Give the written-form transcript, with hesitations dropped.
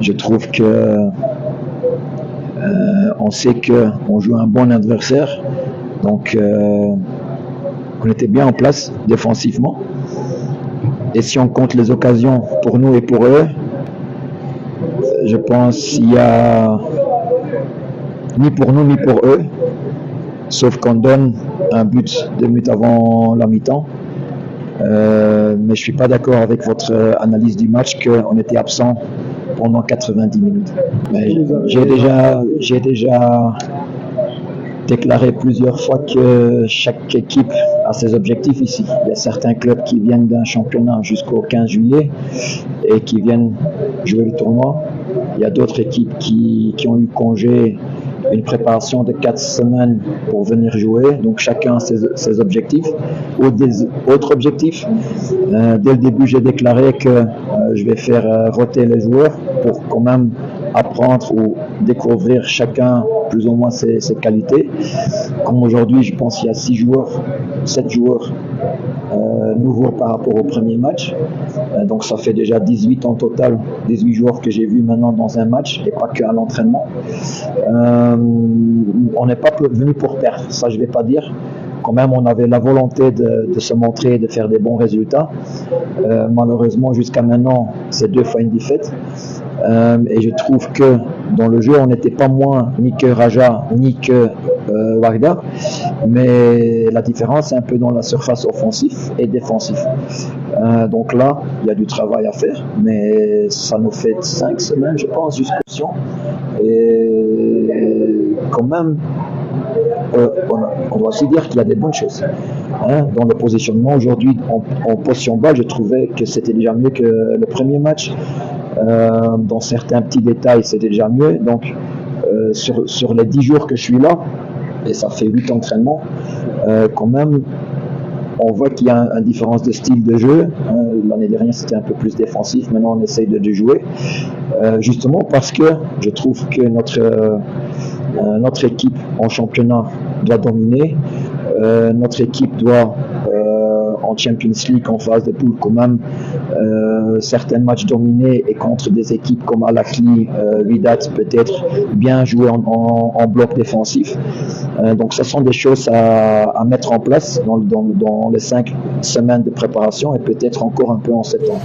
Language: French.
Je trouve que on sait qu'on joue un bon adversaire, donc on était bien en place défensivement. Et si on compte les occasions pour nous et pour eux, je pense qu'il y a ni pour nous ni pour eux, sauf qu'on donne un but 2 minutes avant la mi-temps. Mais je ne suis pas d'accord avec votre analyse du match qu'on était absent pendant 90 minutes. J'ai déjà déclaré plusieurs fois que chaque équipe a ses objectifs ici. Il y a certains clubs qui viennent d'un championnat jusqu'au 15 juillet et qui viennent jouer le tournoi. Il y a d'autres équipes qui ont eu congé, une préparation de 4 semaines pour venir jouer. Donc chacun a ses objectifs ou des autres objectifs. Dès le début, j'ai déclaré que je vais faire roter les joueurs pour quand même apprendre ou découvrir chacun plus ou moins ses qualités. Comme aujourd'hui, je pense qu'il y a 6 joueurs, 7 joueurs nouveaux par rapport au premier match. Donc ça fait déjà 18 en total, 18 joueurs que j'ai vus maintenant dans un match et pas qu'à l'entraînement. On n'est pas venu pour perdre, ça je ne vais pas dire. Quand même, on avait la volonté de se montrer et de faire des bons résultats. Malheureusement, jusqu'à maintenant, c'est 2 fois une défaite. Et je trouve que dans le jeu, on n'était pas moins ni que Raja, ni que Warda. Mais la différence, c'est un peu dans la surface offensive et défensive. Donc là, il y a du travail à faire. Mais ça nous fait 5 semaines, je pense, jusqu'au Sion. Et quand même, on doit aussi dire qu'il y a des bonnes choses. Dans le positionnement, aujourd'hui, en position balle, je trouvais que c'était déjà mieux que le premier match. Dans certains petits détails, c'était déjà mieux. Donc, sur les 10 jours que je suis là, et ça fait 8 entraînements, quand même, on voit qu'il y a une différence de style de jeu. L'année dernière, c'était un peu plus défensif. Maintenant, on essaye de jouer. Justement parce que je trouve que notre équipe en championnat doit dominer. Notre équipe doit, en Champions League, en phase de poule, quand même, certains matchs dominés et contre des équipes comme Al-Ahly, Wydad, peut-être bien jouer en bloc défensif. Donc, ce sont des choses à mettre en place dans les 5 semaines de préparation et peut-être encore un peu en septembre.